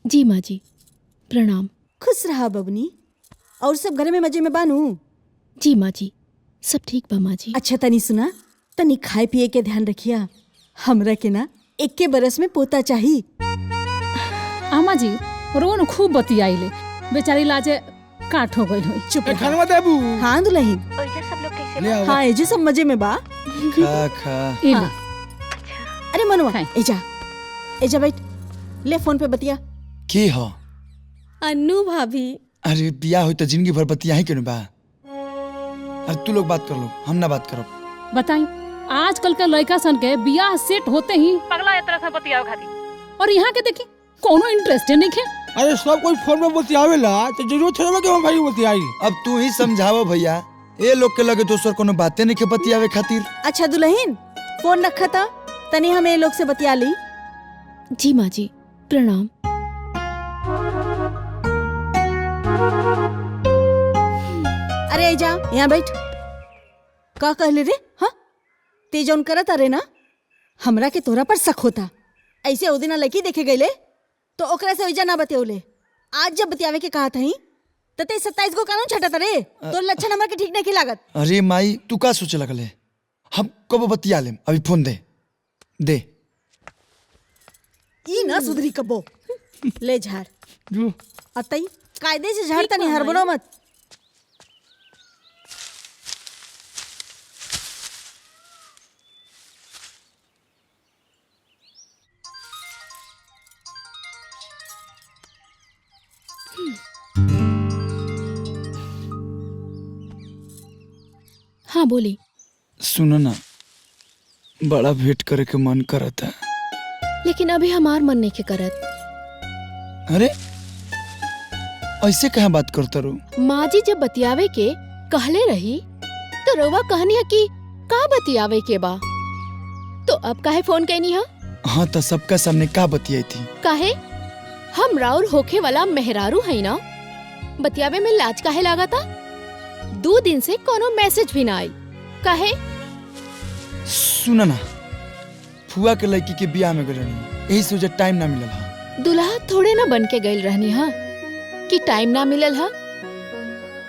जी माँ जी, प्रणाम। खुश रहा बबनी। और सब घर में मजे में बानू? जी माँ जी, सब ठीक बा माँ जी। अच्छा तनी सुना, तनी खाए पिए के ध्यान रखिया। हमरा के ना 21 बरस में पोता चाही। आमा जी रोन खूब बतियाइले, बेचारी लाजे काट हो गई हुई। चुप रहा। खाना देबू। हाँ दुल्हन। ले आओ। हाँ एजे सब मजे में बा। खा खा। इले, हाँ। अरे मनुआ खाए। एजा एजा बैठ, ले फोन पे बतिया। की हो? अन्नू भाभी। अरे बिया हुई तो जिंदगी भर बतिया ही क्यों बा? अरे तू लोग बात कर लो, हम ना बात करो। बताई आजकल के लड़का सन के बियाह सेट होते ही पगला एक तरह से बतियाव खाती, और यहाँ के देखी कोनो इंटरेस्ट नहीं है। अरे सब कोई फोन में बतियावेला तो जरूरत है कि हम भाई बतियाई। अब तू ही समझावो भैया, ये लोग के लगे दोसर कोनो बातें नहीं के बतियावे खातिर। अच्छा दुल्हन फोन रखा था, तनी हम ये लोग से बतिया ली। जी माँ जी, प्रणाम। अरे एजा यहाँ बैठ। का कहले रे? हाँ ते जौन करत अरे ना, हमरा के तोरा पर शक होता। ऐसे ओ दिन लड़की देखे गईले तो ओकरा से ओइजा ना बतियौले। आज जब बतियावे के कहा थी तो ते 27 गो कानून छटत रे। तोर लक्षण हमरा के ठीक नहीं लागत। अरे माई तू का सोचे लगले? हम कब बतिया लेम, अभी फोन दे दे। ई ना सुधरी कबो। ले झाड़ अतई कायदे से झाड़ तनी हड़बड़ो मत। हाँ बोली। सुनो ना, बड़ा भेंट करे के मन करता है। लेकिन अभी हमार मन नहीं के करत। अरे ऐसे कहाँ बात करता रू? माँ जी जब बतियावे के कहले रही तो रउआ कहनी है कि का बतियावे के बा, तो अब काहे फोन कैनी है? हाँ तो सबका सामने का बतियाई थी? काहे हम राउर होखे वाला मेहरारू है ना, बतियावे में लाज काहे लागा था? 2 दिन से कोनो मैसेज भी ना आई, काहे? सुना ना, फुआ के लड़की के बियाह में गए रही, यही से टाइम ना मिलल हा। दुल्हा थोड़े ना बन के गइल रहनी हा कि टाइम ना मिलल हा।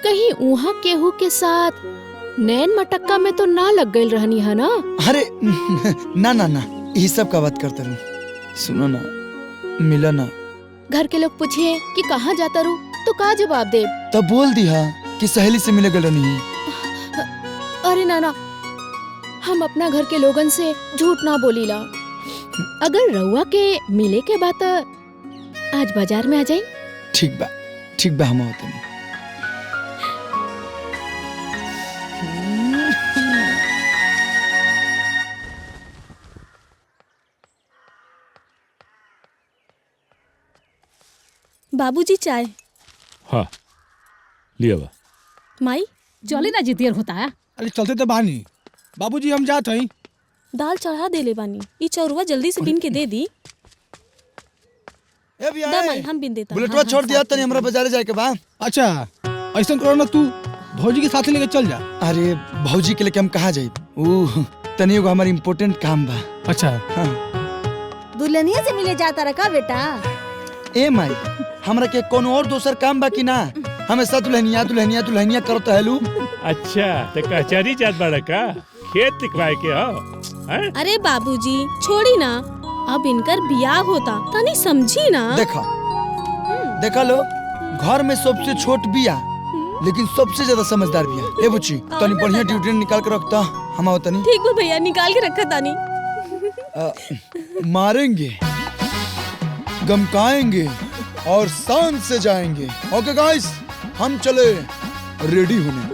कहीं उहाँ केहू के साथ नैन मटक्का में तो ना लग गइल रहनी हा ना? अरे ना ना ना, यही सब का बात करता रहूं। सुनो ना, मिला ना। घर के लोग पूछे कि कहाँ जाता रू तो का जवाब दे? तब बोल दिया कि सहेली से मिले गए नहीं। अरे नाना, हम अपना घर के लोगन से झूठ ना बोलीला। अगर रउआ के मिले के बात आज बाजार में आ जाई। ठीक बा हम होते नहीं। बाबूजी चाय। हाँ लिया बा। माई चली ना जितियर होता है। अरे चलते तो बानी बाबूजी, हम जात हई। दाल चढ़ा देले बानी, ई चौरुआ जल्दी से बिन के दे दी। ए भैया, दा माई हम बिन देता। बुलेटवा छोड़ दिया तनी, हमरा बाजारे जाए के बा। अच्छा ऐसा करो ना, तू भौजी के साथ लेके चल जा। अरे भौजी के लेके हम कहाँ जाए? तनी एगो हमारी इम्पोर्टेंट काम बा। अच्छा हाँ। दुल्हनिया से मिले जाता रखा बेटा। ए माई, हमरा के कोनो और दोसर काम बा कि ना? हमेशा दुल्हनिया दुल्हनिया दुल्हनिया करत हेलू। अच्छा तो कचहरी जात बाड़ा का? खेत लिखवाए के हो? हैं? अरे बाबूजी छोड़ी ना, अब इनकर बियाह होता तनी समझी ना। देखा लो, घर में सबसे छोट बिया लेकिन सबसे ज्यादा समझदार बिया। ए बुच्ची तनी बढ़िया ड्यूटी निकाल के रखता, हम आओ तनी। ठीक बा भैया, निकाल के रखा तानी। मारेंगे, गमकाएंगे और शान से जाएंगे। ओके गाइस, हम चले रेडी होने।